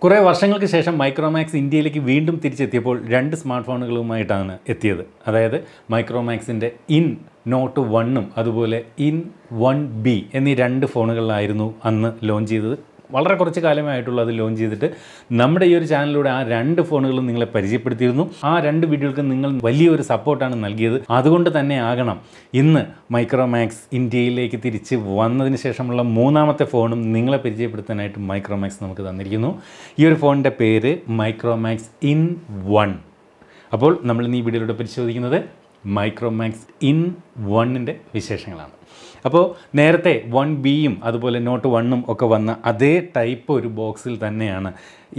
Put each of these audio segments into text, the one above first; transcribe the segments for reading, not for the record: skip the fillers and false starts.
കുറേ വർഷങ്ങൾക്ക് ശേഷം മൈക്രോമാക്സ് ഇന്ത്യയിലേക്ക് വീണ്ടും തിരിച്ചെത്തിയപ്പോൾ രണ്ട് സ്മാർട്ട് ഫോണുകളുമായിട്ടാണ് എത്തിയത്. അതായത് മൈക്രോമാക്സിൻ്റെ ഇൻ നോട്ട് 1ഉം അതുപോലെ ഇൻ 1B എന്നീ രണ്ട് ഫോണുകളിലായിരുന്നു അന്ന് ലോഞ്ച് ചെയ്തത്. വളരെ കുറച്ച് കാലമായിട്ടുള്ള അത് ലോഞ്ച് ചെയ്തിട്ട് നമ്മുടെ ഈ ഒരു ചാനലിലൂടെ ആ രണ്ട് ഫോണുകളും നിങ്ങളെ പരിചയപ്പെടുത്തിയിരുന്നു. ആ രണ്ട് വീഡിയോകൾക്ക് നിങ്ങൾ വലിയൊരു സപ്പോർട്ടാണ് നൽകിയത്. അതുകൊണ്ട് തന്നെ ആകണം ഇന്ന് മൈക്രോമാക്സ് ഇന്ത്യയിലേക്ക് തിരിച്ച് വന്നതിന് ശേഷമുള്ള മൂന്നാമത്തെ ഫോണും നിങ്ങളെ പരിചയപ്പെടുത്താനായിട്ട് മൈക്രോമാക്സ് നമുക്ക് തന്നിരിക്കുന്നു. ഈ ഒരു ഫോണിൻ്റെ പേര് മൈക്രോമാക്സ് ഇൻ 1. അപ്പോൾ നമ്മൾ ഇന്ന് ഈ വീഡിയോയിലൂടെ പരിശോധിക്കുന്നത് മൈക്രോമാക്സ് ഇൻ 1ൻ്റെ വിശേഷങ്ങളാണ്. അപ്പോൾ നേരത്തെ 1Bയും അതുപോലെ നോട്ട് 1ഉം ഒക്കെ വന്ന അതേ ടൈപ്പ് ഒരു ബോക്സിൽ തന്നെയാണ്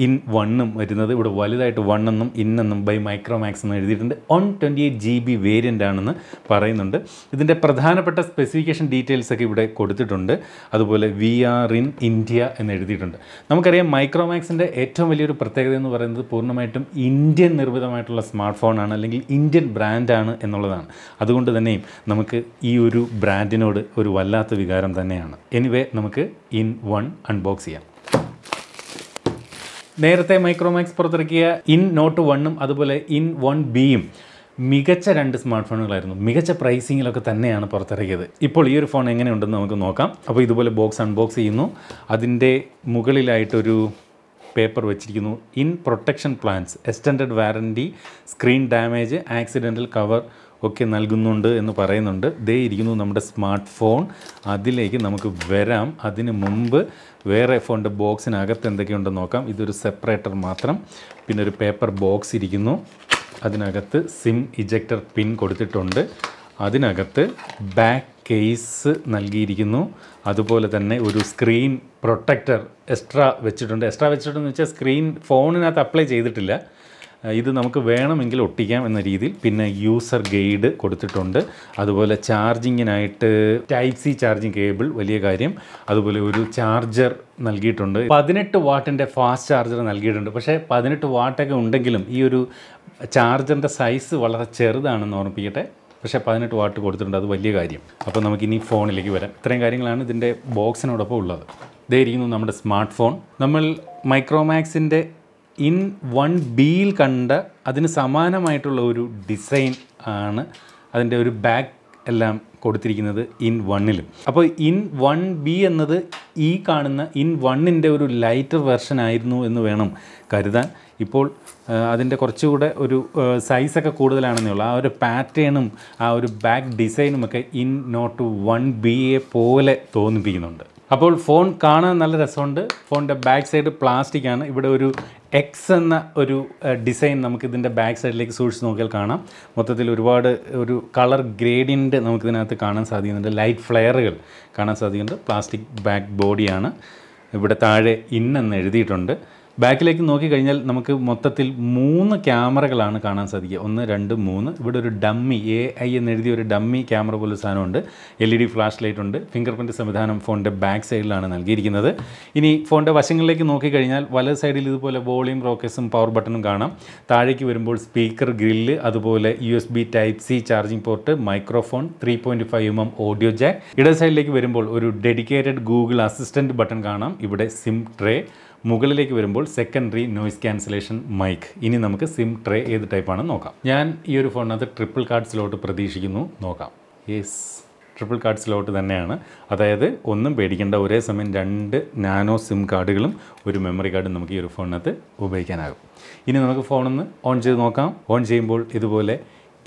ഇൻ 1ഉം വരുന്നത്. ഇവിടെ വലുതായിട്ട് 1 എന്നും ഇൻ എന്നും ബൈ മൈക്രോമാക്സ് എന്ന് എഴുതിയിട്ടുണ്ട്. 128GB വേരിയൻ്റ് ആണെന്ന് പറയുന്നുണ്ട്. ഇതിൻ്റെ പ്രധാനപ്പെട്ട സ്പെസിഫിക്കേഷൻ ഡീറ്റെയിൽസ് ഒക്കെ ഇവിടെ കൊടുത്തിട്ടുണ്ട്. അതുപോലെ VR ഇൻ ഇന്ത്യ എന്ന് എഴുതിയിട്ടുണ്ട്. നമുക്കറിയാം മൈക്രോമാക്സിൻ്റെ ഏറ്റവും വലിയൊരു പ്രത്യേകത എന്ന് പറയുന്നത് പൂർണ്ണമായിട്ടും ഇന്ത്യൻ നിർമ്മിതമായിട്ടുള്ള സ്മാർട്ട് ഫോണാണ്, അല്ലെങ്കിൽ ഇന്ത്യൻ ബ്രാൻഡാണ് എന്നുള്ളതാണ്. അതുകൊണ്ട് തന്നെയും നമുക്ക് ഈ ഒരു ബ്രാൻഡിനോട് ഒരു വല്ലാത്ത വികാരം തന്നെയാണ്. എനിവേ നമുക്ക് ഇൻ 1 അൺബോക്സ് ചെയ്യാം. നേരത്തെ മൈക്രോമാക്സ് പുറത്തിറക്കിയ ഇൻ നോട്ട് 1ഉം അതുപോലെ ഇൻ 1Bയും മികച്ച രണ്ട് സ്മാർട്ട് ഫോണുകളായിരുന്നു. മികച്ച പ്രൈസിങ്ങിലൊക്കെ തന്നെയാണ് പുറത്തിറക്കിയത്. ഇപ്പോൾ ഈ ഒരു ഫോൺ എങ്ങനെയുണ്ടെന്ന് നമുക്ക് നോക്കാം. അപ്പോൾ ഇതുപോലെ ബോക്സ് അൺബോക്സ് ചെയ്യുന്നു. അതിൻ്റെ മുകളിലായിട്ടൊരു പേപ്പർ വെച്ചിരിക്കുന്നു. In protection plans, extended warranty, screen damage, accidental cover ഒക്കെ നൽകുന്നുണ്ട് എന്ന് പറയുന്നുണ്ട്. ദേ ഇരിക്കുന്നു നമ്മുടെ സ്മാർട്ട് ഫോൺ. അതിലേക്ക് നമുക്ക് വരാം. അതിന് മുമ്പ് വേറെ ഫോണിൻ്റെ ബോക്സിനകത്ത് എന്തൊക്കെയുണ്ടെന്ന് നോക്കാം. ഇതൊരു സെപ്പറേറ്റർ മാത്രം. പിന്നെ ഒരു പേപ്പർ ബോക്സ് ഇരിക്കുന്നു. അതിനകത്ത് സിം ഇജക്ടർ പിൻ കൊടുത്തിട്ടുണ്ട്. അതിനകത്ത് ബാക്ക് കേസ് നൽകിയിരിക്കുന്നു. അതുപോലെ തന്നെ ഒരു സ്ക്രീൻ പ്രൊട്ടക്ടർ എക്സ്ട്രാ വെച്ചിട്ടുണ്ടെന്ന് വെച്ചാൽ സ്ക്രീൻ ഫോണിനകത്ത് അപ്ലൈ ചെയ്തിട്ടില്ല. ഇത് നമുക്ക് വേണമെങ്കിൽ ഒട്ടിക്കാം എന്ന രീതിയിൽ. പിന്നെ യൂസർ ഗൈഡ് കൊടുത്തിട്ടുണ്ട്. അതുപോലെ ചാർജിങ്ങിനായിട്ട് ടൈപ്പ് സി ചാർജിങ് കേബിൾ, വലിയ കാര്യം. അതുപോലെ ഒരു ചാർജർ നൽകിയിട്ടുണ്ട്. 18 വാട്ടിൻ്റെ ഫാസ്റ്റ് ചാർജർ നൽകിയിട്ടുണ്ട്. പക്ഷേ 18 വാട്ടൊക്കെ ഉണ്ടെങ്കിലും ഈ ഒരു ചാർജറിൻ്റെ സൈസ് വളരെ ചെറുതാണെന്ന് ഓർമ്മിപ്പിക്കട്ടെ. പക്ഷേ 18 വാട്ട് കൊടുത്തിട്ടുണ്ട്, അത് വലിയ കാര്യം. അപ്പോൾ നമുക്കിനി ഫോണിലേക്ക് വരാം. ഇത്രയും കാര്യങ്ങളാണ് ഇതിൻ്റെ ബോക്സിനോടൊപ്പം ഉള്ളത്. ഇതായിരിക്കുന്നു നമ്മുടെ സ്മാർട്ട് ഫോൺ. നമ്മൾ മൈക്രോമാക്സിൻ്റെ ഇൻ 1Bയിൽ കണ്ട അതിന് സമാനമായിട്ടുള്ള ഒരു ഡിസൈൻ ആണ് അതിൻ്റെ ഒരു ബാക്ക് എല്ലാം കൊടുത്തിരിക്കുന്നത് ഇൻ 1ലും. അപ്പോൾ ഇൻ 1B എന്നത് ഈ കാണുന്ന ഇൻ 1ൻ്റെ ഒരു ലൈറ്റർ വെർഷൻ ആയിരുന്നു എന്ന് വേണം കരുതാൻ. ഇപ്പോൾ അതിൻ്റെ കുറച്ചുകൂടെ ഒരു സൈസൊക്കെ കൂടുതലാണെന്നേ ഉള്ളൂ. ആ ഒരു പാറ്റേണും ആ ഒരു ബാക്ക് ഡിസൈനുമൊക്കെ ഇൻ നോട്ട് 1Bയെ പോലെ തോന്നിപ്പിക്കുന്നുണ്ട്. അപ്പോൾ ഫോൺ കാണാൻ നല്ല രസമുണ്ട്. ഫോണിൻ്റെ ബാക്ക് സൈഡ് പ്ലാസ്റ്റിക് ആണ്. ഇവിടെ ഒരു എക്സ് എന്ന ഒരു ഡിസൈൻ നമുക്കിതിൻ്റെ ബാക്ക് സൈഡിലേക്ക് സൂക്ഷിച്ച് നോക്കിയാൽ കാണാം. മൊത്തത്തിൽ ഒരുപാട് ഒരു കളർ ഗ്രേഡിയൻ്റ് നമുക്കിതിനകത്ത് കാണാൻ സാധിക്കുന്നുണ്ട്. ലൈറ്റ് ഫ്ലെയറുകൾ കാണാൻ സാധിക്കുന്നുണ്ട്. പ്ലാസ്റ്റിക് ബാക്ക് ബോഡിയാണ്. ഇവിടെ താഴെ ഇൻ എന്ന് എഴുതിയിട്ടുണ്ട്. ബാക്കിലേക്ക് നോക്കിക്കഴിഞ്ഞാൽ നമുക്ക് മൊത്തത്തിൽ 3 ക്യാമറകളാണ് കാണാൻ സാധിക്കുക. 1, 2, 3. ഇവിടെ ഒരു ഡമ്മി AI എന്ന് എഴുതിയ ഒരു ഡമ്മി ക്യാമറ പോലൊരു സാധനമുണ്ട്. LED ഫ്ലാഷ് ലൈറ്റ് ഉണ്ട്. ഫിംഗർ പ്രിൻറ്റ് സംവിധാനം ഫോണിൻ്റെ ബാക്ക് സൈഡിലാണ് നൽകിയിരിക്കുന്നത്. ഇനി ഫോണിൻ്റെ വശങ്ങളിലേക്ക് നോക്കിക്കഴിഞ്ഞാൽ വലത് സൈഡിൽ ഇതുപോലെ വോളിയം റോക്കേഴ്സും പവർ ബട്ടണും കാണാം. താഴേക്ക് വരുമ്പോൾ സ്പീക്കർ ഗ്രില്ല്, അതുപോലെ USB type C charging port, microphone, 3.5mm audio Jack. ഇടത് സൈഡിലേക്ക് വരുമ്പോൾ ഒരു ഡെഡിക്കേറ്റഡ് ഗൂഗിൾ അസിസ്റ്റൻറ്റ് ബട്ടൺ കാണാം. ഇവിടെ സിം ട്രേ. മുകളിലേക്ക് വരുമ്പോൾ സെക്കൻഡറി നോയ്സ് ക്യാൻസലേഷൻ മൈക്ക്. ഇനി നമുക്ക് സിം ട്രേ ഏത് ടൈപ്പാണെന്ന് നോക്കാം. ഞാൻ ഈ ഒരു ഫോണിനകത്ത് ട്രിപ്പിൾ കാർഡ് സ്ലോട്ട് പ്രതീക്ഷിക്കുന്നു. നോക്കാം. യെസ്, ട്രിപ്പിൾ കാർഡ് സ്ലോട്ട് തന്നെയാണ്. അതായത് ഒന്നും പേടിക്കേണ്ട, ഒരേ സമയം 2 നാനോ സിം കാർഡുകളും ഒരു മെമ്മറി കാർഡും നമുക്ക് ഈ ഒരു ഫോണിനകത്ത് ഉപയോഗിക്കാനാകും. ഇനി നമുക്ക് ഫോണൊന്ന് ഓൺ ചെയ്ത് നോക്കാം. ഓൺ ചെയ്യുമ്പോൾ ഇതുപോലെ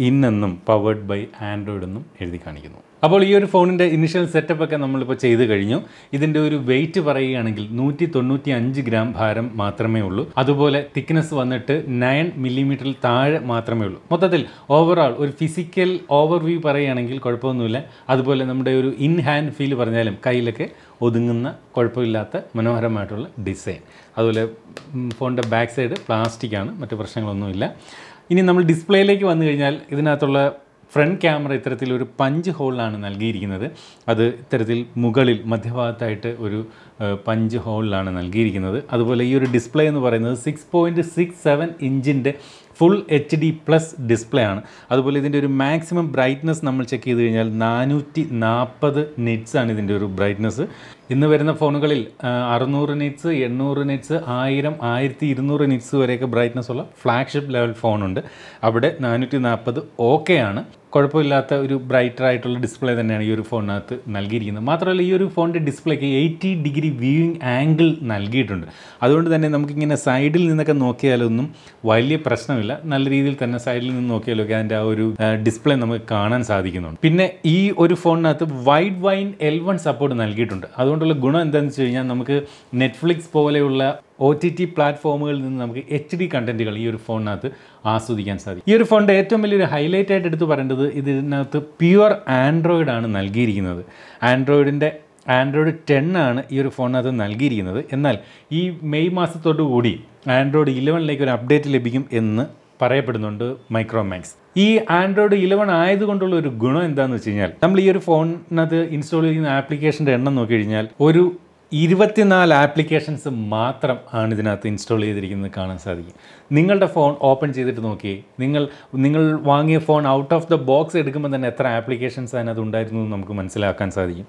ഇൻ എന്നും പവേർഡ് ബൈ ആൻഡ്രോയിഡ് എന്നും എഴുതി കാണിക്കുന്നു. അപ്പോൾ ഈ ഒരു ഫോണിൻ്റെ ഇനിഷ്യൽ സെറ്റപ്പൊക്കെ നമ്മളിപ്പോൾ ചെയ്ത് കഴിഞ്ഞു. ഇതിൻ്റെ ഒരു വെയിറ്റ് പറയുകയാണെങ്കിൽ 195 ഗ്രാം ഭാരം മാത്രമേ ഉള്ളൂ. അതുപോലെ തിക്നെസ് വന്നിട്ട് 9 മില്ലിമീറ്ററിൽ താഴെ മാത്രമേ ഉള്ളൂ. മൊത്തത്തിൽ ഓവറോൾ ഒരു ഫിസിക്കൽ ഓവർവ്യൂ പറയുകയാണെങ്കിൽ കുഴപ്പമൊന്നുമില്ല. അതുപോലെ നമ്മുടെ ഒരു ഇൻ ഹാൻഡ് ഫീൽ പറഞ്ഞാലും കയ്യിലൊക്കെ ഒതുങ്ങുന്ന കുഴപ്പമില്ലാത്ത മനോഹരമായിട്ടുള്ള ഡിസൈൻ. അതുപോലെ ഫോണിൻ്റെ ബാക്ക് സൈഡ് പ്ലാസ്റ്റിക്കാണ്, മറ്റു പ്രശ്നങ്ങളൊന്നുമില്ല. ഇനി നമ്മൾ ഡിസ്പ്ലേയിലേക്ക് വന്നു കഴിഞ്ഞാൽ ഇതിനകത്തുള്ള ഫ്രണ്ട് ക്യാമറ ഇത്തരത്തിലൊരു പഞ്ച് ഹോളിലാണ് നൽകിയിരിക്കുന്നത്. അത് ഇത്തരത്തിൽ മുകളിൽ മധ്യഭാഗത്തായിട്ട് ഒരു പഞ്ച് ഹോളിലാണ് നൽകിയിരിക്കുന്നത്. അതുപോലെ ഈ ഒരു ഡിസ്പ്ലേ എന്ന് പറയുന്നത് 6.67 ഇഞ്ചിൻ്റെ ഫുൾ HD+ ഡിസ്പ്ലേ ആണ്. അതുപോലെ ഇതിൻ്റെ ഒരു മാക്സിമം ബ്രൈറ്റ്നസ് നമ്മൾ ചെക്ക് ചെയ്ത് കഴിഞ്ഞാൽ 440 നിറ്റ്സ് ആണ് ഇതിൻ്റെ ഒരു ബ്രൈറ്റ്നസ്. ഇന്ന് വരുന്ന ഫോണുകളിൽ 600 നിറ്റ്സ്, 800 നിറ്റ്സ്, 1000, 1200 നിറ്റ്സ് വരെയൊക്കെ ബ്രൈറ്റ്നസ് ഉള്ള ഫ്ലാഗ്ഷിപ്പ് ലെവൽ ഫോണുണ്ട്. അവിടെ 440 ഓക്കെയാണ്. കുഴപ്പമില്ലാത്ത ഒരു ബ്രൈറ്റർ ആയിട്ടുള്ള ഡിസ്പ്ലേ തന്നെയാണ് ഈ ഒരു ഫോണിനകത്ത് നൽകിയിരിക്കുന്നത്. മാത്രമല്ല ഈ ഒരു ഫോണിൻ്റെ ഡിസ്പ്ലേക്ക് 80 ഡിഗ്രി വ്യൂയിങ് ആംഗിൾ നൽകിയിട്ടുണ്ട്. അതുകൊണ്ട് തന്നെ നമുക്കിങ്ങനെ സൈഡിൽ നിന്നൊക്കെ നോക്കിയാലൊന്നും വലിയ പ്രശ്നമില്ല. നല്ല രീതിയിൽ തന്നെ സൈഡിൽ നിന്ന് നോക്കിയാലൊക്കെ അതിൻ്റെ ആ ഒരു ഡിസ്പ്ലേ നമുക്ക് കാണാൻ സാധിക്കുന്നുണ്ട്. പിന്നെ ഈ ഒരു ഫോണിനകത്ത് വൈഡ് വൈൻ L1 സപ്പോർട്ട് നൽകിയിട്ടുണ്ട്. അതുകൊണ്ടുള്ള ഗുണം എന്താണെന്ന് വെച്ച് കഴിഞ്ഞാൽ നമുക്ക് നെറ്റ്ഫ്ലിക്സ് പോലെയുള്ള OTT പ്ലാറ്റ്ഫോമുകളിൽ നിന്ന് നമുക്ക് HD കണ്ടൻറ്റുകൾ ഈ ഒരു ഫോണിനകത്ത് ആസ്വദിക്കാൻ സാധിക്കും. ഈ ഒരു ഫോണിൻ്റെ ഏറ്റവും വലിയൊരു ഹൈലൈറ്റ് ആയിട്ട് എടുത്ത് പറയേണ്ടത് ഇതിനകത്ത് പ്യുവർ ആൻഡ്രോയിഡ് ആണ് നൽകിയിരിക്കുന്നത്. ആൻഡ്രോയിഡ് 10 ആണ് ഈ ഒരു ഫോണിനകത്ത് നൽകിയിരിക്കുന്നത്. എന്നാൽ ഈ മെയ് മാസത്തോടു കൂടി ആൻഡ്രോയിഡ് 11 ഒരു അപ്ഡേറ്റ് ലഭിക്കും എന്ന് പറയപ്പെടുന്നുണ്ട് മൈക്രോമാക്സ്. ഈ ആൻഡ്രോയിഡ് 11 ആയതുകൊണ്ടുള്ള ഒരു ഗുണം എന്താണെന്ന് വെച്ച് കഴിഞ്ഞാൽ നമ്മൾ ഈ ഒരു ഫോണിനകത്ത് ഇൻസ്റ്റാൾ ചെയ്യുന്ന ആപ്ലിക്കേഷൻ്റെ എണ്ണം നോക്കി കഴിഞ്ഞാൽ ഒരു 24 ആപ്ലിക്കേഷൻസ് മാത്രം ആണ് ഇതിനകത്ത് ഇൻസ്റ്റാൾ ചെയ്തിരിക്കുന്നത് കാണാൻ സാധിക്കും. നിങ്ങളുടെ ഫോൺ ഓപ്പൺ ചെയ്തിട്ട് നോക്കിയേ, നിങ്ങൾ വാങ്ങിയ phone out of the box എടുക്കുമ്പോൾ തന്നെ എത്ര ആപ്ലിക്കേഷൻസ് അതിനകത്ത് ഉണ്ടായിരുന്നു എന്ന് നമുക്ക് മനസ്സിലാക്കാൻ സാധിക്കും.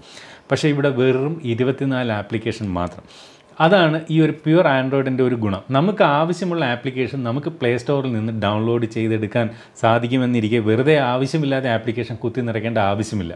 പക്ഷേ ഇവിടെ വെറും 24 ആപ്ലിക്കേഷൻ മാത്രം. അതാണ് ഈ ഒരു പ്യുവർ ആൻഡ്രോയിഡിൻ്റെ ഒരു ഗുണം. നമുക്ക് ആവശ്യമുള്ള ആപ്ലിക്കേഷൻ നമുക്ക് പ്ലേ സ്റ്റോറിൽ നിന്ന് ഡൗൺലോഡ് ചെയ്തെടുക്കാൻ സാധിക്കുമെന്നിരിക്കെ വെറുതെ ആവശ്യമില്ലാത്ത ആപ്ലിക്കേഷൻ കുത്തി നിറയ്ക്കേണ്ട ആവശ്യമില്ല.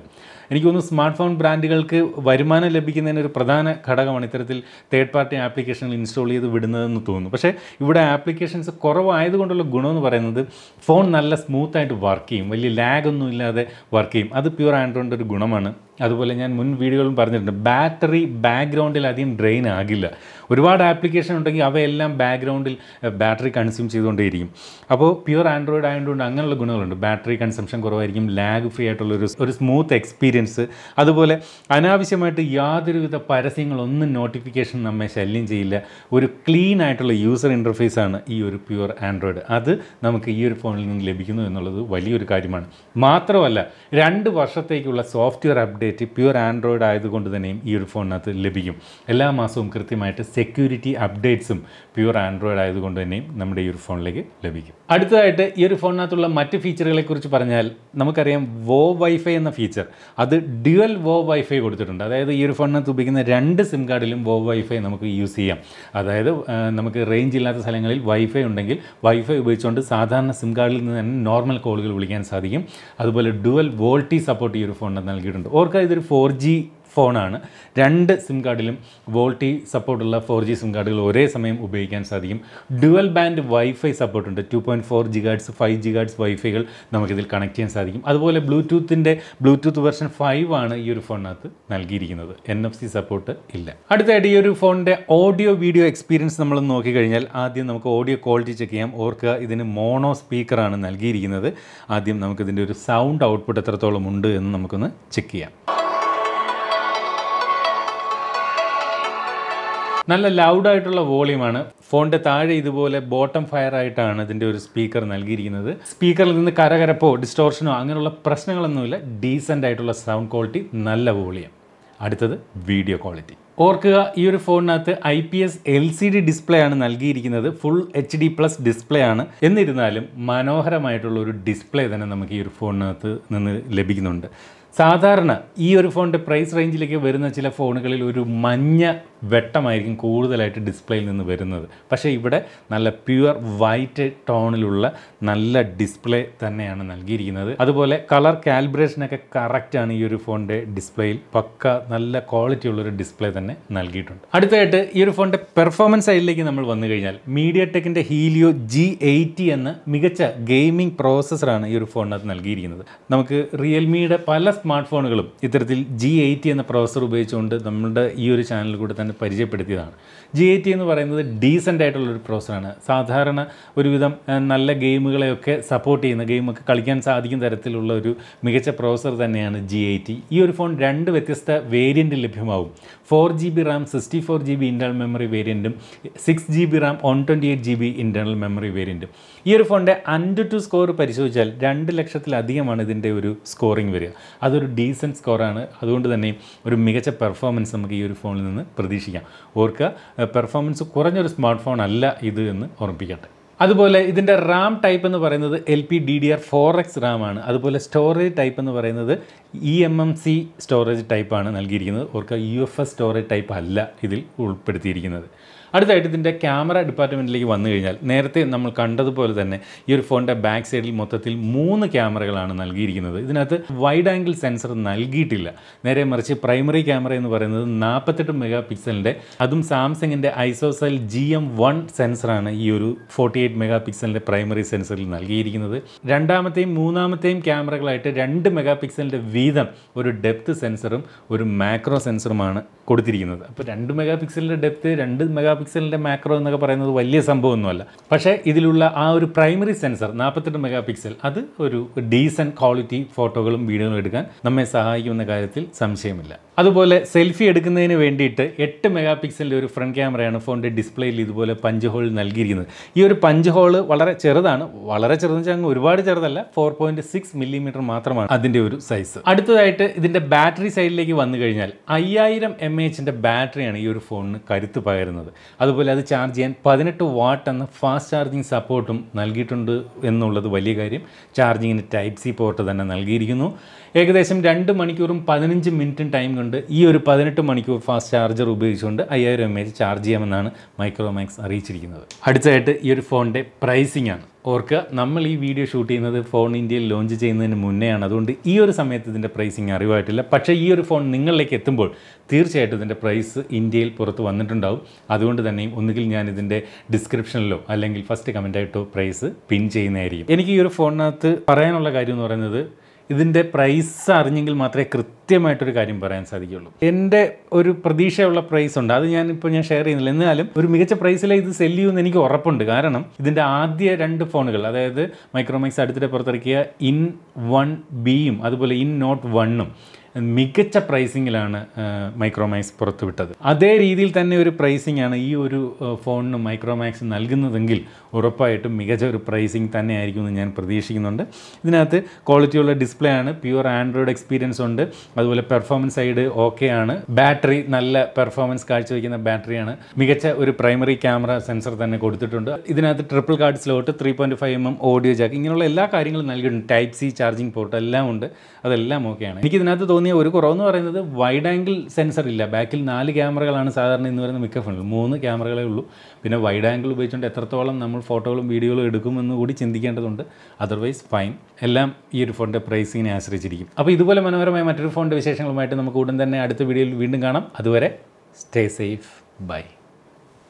എനിക്ക് തോന്നുന്നു സ്മാർട്ട് ഫോൺ ബ്രാൻഡുകൾക്ക് വരുമാനം ലഭിക്കുന്നതിന് ഒരു പ്രധാന ഘടകമാണ് ഇത്തരത്തിൽ തേർഡ് പാർട്ടി ആപ്ലിക്കേഷനുകൾ ഇൻസ്റ്റാൾ ചെയ്ത് വിടുന്നതെന്ന് തോന്നുന്നു. പക്ഷേ ഇവിടെ ആപ്ലിക്കേഷൻസ് കുറവായതുകൊണ്ടുള്ള ഗുണമെന്ന് പറയുന്നത് ഫോൺ നല്ല സ്മൂത്തായിട്ട് വർക്ക് ചെയ്യും, വലിയ ലാഗൊന്നും ഇല്ലാതെ വർക്ക് ചെയ്യും. അത് പ്യുവർ ആൻഡ്രോയിഡിൻ്റെ ഒരു ഗുണമാണ്. അതുപോലെ ഞാൻ മുൻ വീഡിയോകളും പറഞ്ഞിട്ടുണ്ട്, ബാറ്ററി ബാക്ക്ഗ്രൗണ്ടിൽ അധികം ഡ്രെയിൻ ആകില്ല. ഒരുപാട് ആപ്ലിക്കേഷൻ ഉണ്ടെങ്കിൽ അവയെല്ലാം ബാക്ക്ഗ്രൗണ്ടിൽ ബാറ്ററി കൺസ്യൂം ചെയ്തുകൊണ്ടേയിരിക്കും. അപ്പോൾ പ്യുവർ ആൻഡ്രോയിഡ് ആയതുകൊണ്ട് അങ്ങനെയുള്ള ഗുണങ്ങളുണ്ട്. ബാറ്ററി കൺസംഷൻ കുറവായിരിക്കും, ലാഗ് ഫ്രീ ആയിട്ടുള്ള ഒരു സ്മൂത്ത് എക്സ്പീരിയൻസ്. അതുപോലെ അനാവശ്യമായിട്ട് യാതൊരുവിധ പരസ്യങ്ങളൊന്നും നോട്ടിഫിക്കേഷൻ നമ്മെ ശല്യം ചെയ്യില്ല. ഒരു ക്ലീൻ ആയിട്ടുള്ള യൂസർ ഇൻ്റർഫേസാണ് ഈ ഒരു പ്യുവർ ആൻഡ്രോയിഡ്. അത് നമുക്ക് ഈ ഒരു ഫോണിൽ നിന്ന് ലഭിക്കുന്നു എന്നുള്ളത് വലിയൊരു കാര്യമാണ്. മാത്രമല്ല 2 വർഷത്തേക്കുള്ള സോഫ്റ്റ്വെയർ അപ്ഡേറ്റ് പ്യുവർ ആൻഡ്രോയിഡ് ആയതുകൊണ്ട് തന്നെയും ഈ ഒരു ഫോണിനകത്ത് ലഭിക്കും. എല്ലാ മാസവും കൃത്യമായിട്ട് സെക്യൂരിറ്റി അപ്ഡേറ്റ്സും പ്യുവർ ആൻഡ്രോയിഡ് ആയതുകൊണ്ട് തന്നെയും നമ്മുടെ ഈ ഒരു ഫോണിലേക്ക് ലഭിക്കും. അടുത്തതായിട്ട് ഈ ഒരു ഫോണിനകത്തുള്ള മറ്റ് ഫീച്ചറുകളെക്കുറിച്ച് പറഞ്ഞാൽ നമുക്കറിയാം വോ വൈഫൈ എന്ന ഫീച്ചർ, അത് ഡ്യുവൽ വോ വൈഫൈ കൊടുത്തിട്ടുണ്ട്. അതായത് ഈ ഒരു ഫോണിനകത്ത് ഉപയോഗിക്കുന്ന 2 സിം കാർഡിലും വോ വൈഫൈ നമുക്ക് യൂസ് ചെയ്യാം. അതായത് നമുക്ക് റേഞ്ച് ഇല്ലാത്ത സ്ഥലങ്ങളിൽ വൈഫൈ ഉണ്ടെങ്കിൽ വൈഫൈ ഉപയോഗിച്ചുകൊണ്ട് സാധാരണ സിം കാർഡിൽ നിന്ന് തന്നെ നോർമൽ കോളുകൾ വിളിക്കാൻ സാധിക്കും. അതുപോലെ ഡ്യുവൽ വോൾട്ടി സപ്പോർട്ട് ഈ ഒരു ഫോണിനകത്ത് നൽകിയിട്ടുണ്ട്. ഓർക്കുക ഇതൊരു 4G ഫോണാണ്. 2 സിം കാർഡിലും വോൾട്ടി സപ്പോർട്ടുള്ള 4G സിം കാർഡുകൾ ഒരേ സമയം ഉപയോഗിക്കാൻ സാധിക്കും. ഡ്യുവൽ ബാൻഡ് വൈഫൈ സപ്പോർട്ടുണ്ട്. 2.4 GHz 5 GHz വൈഫൈകൾ നമുക്കിതിൽ കണക്ട് ചെയ്യാൻ സാധിക്കും. അതുപോലെ ബ്ലൂടൂത്ത് വെർഷൻ 5 ആണ് ഈ ഒരു ഫോണിനകത്ത് നൽകിയിരിക്കുന്നത്. NFC സപ്പോർട്ട് ഇല്ല. അടുത്തായിട്ട് ഈ ഒരു ഫോണിൻ്റെ ഓഡിയോ വീഡിയോ എക്സ്പീരിയൻസ് നമ്മൾ നോക്കിക്കഴിഞ്ഞാൽ ആദ്യം നമുക്ക് ഓഡിയോ ക്വാളിറ്റി ചെക്ക് ചെയ്യാം. ഓർക്കുക ഇതിന് മോണോ സ്പീക്കറാണ് നൽകിയിരിക്കുന്നത്. ആദ്യം നമുക്കിതിൻ്റെ ഒരു സൗണ്ട് ഔട്ട്പുട്ട് എത്രത്തോളം ഉണ്ട് എന്ന് നമുക്കൊന്ന് ചെക്ക് ചെയ്യാം. നല്ല ലൗഡായിട്ടുള്ള വോളിയമാണ്. ഫോണിൻ്റെ താഴെ ഇതുപോലെ ബോട്ടം ഫയർ ആയിട്ടാണ് ഇതിൻ്റെ ഒരു സ്പീക്കർ നൽകിയിരിക്കുന്നത്. സ്പീക്കറിൽ നിന്ന് കരകരപ്പോ ഡിസ്റ്റോർഷനോ അങ്ങനെയുള്ള പ്രശ്നങ്ങളൊന്നുമില്ല. ഡീസൻ്റ് ആയിട്ടുള്ള സൗണ്ട് ക്വാളിറ്റി, നല്ല വോളിയം. അടുത്തത് വീഡിയോ ക്വാളിറ്റി. ഓർക്കുക ഈ ഒരു ഫോണിനകത്ത് IPS LCD ഡിസ്പ്ലേ ആണ് നൽകിയിരിക്കുന്നത്. ഫുൾ HD+ ഡിസ്പ്ലേ ആണ്. എന്നിരുന്നാലും മനോഹരമായിട്ടുള്ള ഒരു ഡിസ്പ്ലേ തന്നെ നമുക്ക് ഈ ഒരു ഫോണിനകത്ത് നിന്ന് ലഭിക്കുന്നുണ്ട്. സാധാരണ ഈ ഒരു ഫോണിൻ്റെ പ്രൈസ് റേഞ്ചിലേക്ക് വരുന്ന ചില ഫോണുകളിൽ ഒരു മഞ്ഞ വെട്ടമായിരിക്കും കൂടുതലായിട്ട് ഡിസ്പ്ലേയിൽ നിന്ന് വരുന്നത്. പക്ഷേ ഇവിടെ നല്ല പ്യുവർ വൈറ്റ് ടോണിലുള്ള നല്ല ഡിസ്പ്ലേ തന്നെയാണ് നൽകിയിരിക്കുന്നത്. അതുപോലെ കളർ കാലിബ്രേഷനൊക്കെ കറക്റ്റാണ് ഈ ഒരു ഫോണിൻ്റെ ഡിസ്പ്ലേയിൽ. പക്ക നല്ല ക്വാളിറ്റി ഉള്ളൊരു ഡിസ്പ്ലേ തന്നെ നൽകിയിട്ടുണ്ട്. അടുത്തായിട്ട് ഈ ഒരു ഫോണിൻ്റെ പെർഫോമൻസ് സൈഡിലേക്ക് നമ്മൾ വന്നു കഴിഞ്ഞാൽ MediaTekൻ്റെ ഹീലിയോ G80 എന്ന മികച്ച ഗെയിമിംഗ് പ്രോസസ്സറാണ് ഈ ഒരു ഫോണിനകത്ത് നൽകിയിരിക്കുന്നത്. നമുക്ക് റിയൽമിയുടെ പല സ്മാർട്ട് ഫോണുകളും ഇത്തരത്തിൽ G80 എന്ന പ്രോസസ്സർ ഉപയോഗിച്ചുകൊണ്ട് നമ്മുടെ ഈ ഒരു ചാനലിൽ കൂടെ തന്നെ പരിചയപ്പെടുത്തിയതാണ്. G80 എന്ന് പറയുന്നത് ഡീസൻ്റ് ആയിട്ടുള്ളൊരു പ്രോസസ്സറാണ്. സാധാരണ ഒരുവിധം നല്ല ഗെയിമുകളെയൊക്കെ സപ്പോർട്ട് ചെയ്യുന്ന, ഗെയിമൊക്കെ കളിക്കാൻ സാധിക്കുന്ന തരത്തിലുള്ള ഒരു മികച്ച പ്രോസസ്സർ തന്നെയാണ് G80. ഈ ഒരു ഫോൺ 2 വ്യത്യസ്ത വേരിയൻറ്റിൽ ലഭ്യമാവും. 4GB RAM 64GB internal memory വേരിയൻറ്റും 6GB RAM 128GB internal memory വേരിയൻറ്റും. ഈ ഒരു ഫോണിൻ്റെ AnTuTu സ്കോർ പരിശോധിച്ചാൽ 2 ലക്ഷത്തിലധികമാണ് ഇതിൻ്റെ ഒരു സ്കോറിംഗ് വരിക. അതൊരു ഡീസൻറ്റ് സ്കോറാണ്. അതുകൊണ്ട് തന്നെ ഒരു മികച്ച പെർഫോമൻസ് നമുക്ക് ഈ ഒരു ഫോണിൽ നിന്ന് പ്രതീക്ഷിക്കാം. ഓർക്കുക പെർഫോമൻസ് കുറഞ്ഞൊരു സ്മാർട്ട് ഫോൺ അല്ല ഇത് എന്ന് ഓർമ്മിപ്പിക്കട്ടെ. അതുപോലെ ഇതിൻ്റെ റാം ടൈപ്പ് എന്ന് പറയുന്നത് LPDDR4X റാം ആണ്. അതുപോലെ സ്റ്റോറേജ് ടൈപ്പ് എന്ന് പറയുന്നത് eMMC സ്റ്റോറേജ് ടൈപ്പാണ് നൽകിയിരിക്കുന്നത്. ഓർക്കുക UFS സ്റ്റോറേജ് ടൈപ്പ് അല്ല ഇതിൽ ഉൾപ്പെടുത്തിയിരിക്കുന്നത്. അടുത്തായിട്ട് ഇതിൻ്റെ ക്യാമറ ഡിപ്പാർട്ട്മെൻറ്റിലേക്ക് വന്നു കഴിഞ്ഞാൽ നേരത്തെ നമ്മൾ കണ്ടതുപോലെ തന്നെ ഈ ഒരു ഫോണിൻ്റെ ബാക്ക് സൈഡിൽ മൊത്തത്തിൽ 3 ക്യാമറകളാണ് നൽകിയിരിക്കുന്നത്. ഇതിനകത്ത് വൈഡ് ആംഗിൾ സെൻസർ നൽകിയിട്ടില്ല. നേരെ മറിച്ച് പ്രൈമറി ക്യാമറ എന്ന് പറയുന്നത് 48 മെഗാ പിക്സലിൻ്റെ, അതും സാംസങ്ങിൻ്റെ ഐസോസെൽ GM1 സെൻസറാണ് ഈ ഒരു 48 മെഗാ പിക്സലിൻ്റെ പ്രൈമറി സെൻസറിൽ നൽകിയിരിക്കുന്നത്. രണ്ടാമത്തെയും മൂന്നാമത്തെയും ക്യാമറകളായിട്ട് 2 മെഗാ പിക്സലിൻ്റെ വീതം ഒരു ഡെപ്ത് സെൻസറും ഒരു മാക്രോ സെൻസറുമാണ് കൊടുത്തിരിക്കുന്നത്. അപ്പോൾ 2 മെഗാ പിക്സലിൻ്റെ ഡെപ്ത്, 2 മെഗാ പിക്സലിൻ്റെ മാക്രോ എന്നൊക്കെ പറയുന്നത് വലിയ സംഭവമൊന്നുമല്ല. പക്ഷേ ഇതിലുള്ള ആ ഒരു പ്രൈമറി സെൻസർ 48 മെഗാ പിക്സൽ അത് ഒരു ഡീസൻറ്റ് ക്വാളിറ്റി ഫോട്ടോകളും വീഡിയോകളും എടുക്കാൻ നമ്മെ സഹായിക്കുമെന്ന കാര്യത്തിൽ സംശയമില്ല. അതുപോലെ സെൽഫി എടുക്കുന്നതിന് വേണ്ടിയിട്ട് 8 മെഗാ പിക്സലിൻ്റെ ഒരു ഫ്രണ്ട് ക്യാമറയാണ് ഫോണിൻ്റെ ഡിസ്പ്ലേയിൽ ഇതുപോലെ പഞ്ച് ഹോൾ നൽകിയിരിക്കുന്നത്. ഈ ഒരു പഞ്ച് ഹോൾ വളരെ ചെറുതാണ്, വളരെ ചെറുതെന്ന് വെച്ചാൽ ഒരുപാട് ചെറുതല്ല, 4.6 മില്ലിമീറ്റർ മാത്രമാണ് അതിൻ്റെ ഒരു സൈസ്. അടുത്തതായിട്ട് ഇതിൻ്റെ ബാറ്ററി സൈഡിലേക്ക് വന്നു കഴിഞ്ഞാൽ 5000 mAh ബാറ്ററിയാണ് ഈ ഒരു ഫോണിന് കരുത്ത് പകരുന്നത്. അതുപോലെ അത് ചാർജ് ചെയ്യാൻ 18 വാട്ട് എന്ന ഫാസ്റ്റ് ചാർജിങ് സപ്പോർട്ടും നൽകിയിട്ടുണ്ട് എന്നുള്ളത് വലിയ കാര്യം. ചാർജിങ്ങിന് ടൈപ്പ് സി പോർട്ട് തന്നെ നൽകിയിരിക്കുന്നു. ഏകദേശം 2 മണിക്കൂറും 15 മിനിറ്റും ടൈം കൊണ്ട് ഈ ഒരു 18 മണിക്കൂർ ഫാസ്റ്റ് ചാർജർ ഉപയോഗിച്ചുകൊണ്ട് 5000 mAh ചാർജ് ചെയ്യാമെന്നാണ് മൈക്രോമാക്സ് അറിയിച്ചിരിക്കുന്നത്. അടുത്തതായിട്ട് ഈ ഒരു ഫോണിൻ്റെ പ്രൈസിംഗ് ആണ്. ഓർക്കുക, നമ്മൾ ഈ വീഡിയോ ഷൂട്ട് ചെയ്യുന്നത് ഫോൺ ഇന്ത്യയിൽ ലോഞ്ച് ചെയ്യുന്നതിന് മുന്നെയാണ്. അതുകൊണ്ട് ഈ ഒരു സമയത്ത് ഇതിൻ്റെ പ്രൈസിങ് അറിവായിട്ടില്ല. പക്ഷേ ഈ ഒരു ഫോൺ നിങ്ങളിലേക്ക് എത്തുമ്പോൾ തീർച്ചയായിട്ടും ഇതിൻ്റെ പ്രൈസ് ഇന്ത്യയിൽ പുറത്ത് വന്നിട്ടുണ്ടാവും. അതുകൊണ്ട് തന്നെയും ഒന്നുകിൽ ഞാൻ ഇതിൻ്റെ ഡിസ്ക്രിപ്ഷനിലോ അല്ലെങ്കിൽ ഫസ്റ്റ് കമൻറ്റായിട്ടോ പ്രൈസ് പിൻ ചെയ്യുന്നതായിരിക്കും. എനിക്ക് ഈ ഒരു ഫോണിനകത്ത് പറയാനുള്ള കാര്യം എന്ന് പറയുന്നത്, ഇതിൻ്റെ പ്രൈസ് അറിഞ്ഞെങ്കിൽ മാത്രമേ കൃത്യമായിട്ടൊരു കാര്യം പറയാൻ സാധിക്കുകയുള്ളൂ. എൻ്റെ ഒരു പ്രതീക്ഷയുള്ള പ്രൈസ് ഉണ്ട്, അത് ഞാൻ ഷെയർ ചെയ്യുന്നില്ല. എന്നാലും ഒരു മികച്ച പ്രൈസിലെ ഇത് സെല്ല് ചെയ്യുമെന്ന് എനിക്ക് ഉറപ്പുണ്ട്. കാരണം ഇതിൻ്റെ ആദ്യ 2 ഫോണുകൾ, അതായത് മൈക്രോമാക്സ് അടുത്തിടെ പുറത്തിറക്കിയ IN1Bയും അതുപോലെ IN1 മികച്ച പ്രൈസിങ്ങിലാണ് മൈക്രോമാക്സ് പുറത്തുവിട്ടത്. അതേ രീതിയിൽ തന്നെ ഒരു പ്രൈസിംഗ് ആണ് ഈ ഒരു ഫോണിന് മൈക്രോമാക്സ് നൽകുന്നതെങ്കിൽ ഉറപ്പായിട്ടും മികച്ച ഒരു പ്രൈസിങ് തന്നെ ആയിരിക്കുമെന്ന് ഞാൻ പ്രതീക്ഷിക്കുന്നുണ്ട്. ഇതിനകത്ത് ക്വാളിറ്റിയുള്ള ഡിസ്പ്ലേ ആണ്, പ്യുവർ ആൻഡ്രോയിഡ് എക്സ്പീരിയൻസ് ഉണ്ട്, അതുപോലെ പെർഫോമൻസ് സൈഡ് ഓക്കെ ആണ്, ബാറ്ററി നല്ല പെർഫോമൻസ് കാഴ്ചവെക്കുന്ന ബാറ്ററിയാണ്, മികച്ച ഒരു പ്രൈമറി ക്യാമറ സെൻസർ തന്നെ കൊടുത്തിട്ടുണ്ട്. ഇതിനകത്ത് triple card slot, 3.5mm audio Jack, ഇങ്ങനെയുള്ള എല്ലാ കാര്യങ്ങളും നൽകിയിട്ടുണ്ട്. ടൈപ്പ് സി ചാർജിങ് പോർട്ട് എല്ലാം ഉണ്ട്, അതെല്ലാം ഓക്കെയാണ്. എനിക്കിതിനകത്ത് തോന്നിയ ഒരു കുറവെന്ന് പറയുന്നത് വൈഡ് ആംഗിൾ സെൻസർ ഇല്ല. ബാക്കിൽ 4 ക്യാമറകളാണ് സാധാരണ ഇന്ന് വരുന്ന മിക്ക ഫോണിൽ, 3 ക്യാമറകളേ ഉള്ളൂ. പിന്നെ വൈഡ് ആംഗിൾ ഉപയോഗിച്ചുകൊണ്ട് എത്രത്തോളം നമ്മൾ ഫോട്ടോകളും വീഡിയോകളും എടുക്കുമെന്ന് കൂടി ചിന്തിക്കേണ്ടതുണ്ട്. Otherwise fine. എല്ലാം ഈ ഒരു ഫോണിൻ്റെ പ്രൈസിങ്ങിനെ ആശ്രയിച്ചിരിക്കും. അപ്പോൾ ഇതുപോലെ മനോഹരമായ മറ്റൊരു ഫോണിൻ്റെ വിശേഷങ്ങളുമായിട്ട് നമുക്ക് ഉടൻ തന്നെ അടുത്ത വീഡിയോയിൽ വീണ്ടും കാണാം. അതുവരെ സ്റ്റേ സേഫ്. ബൈ.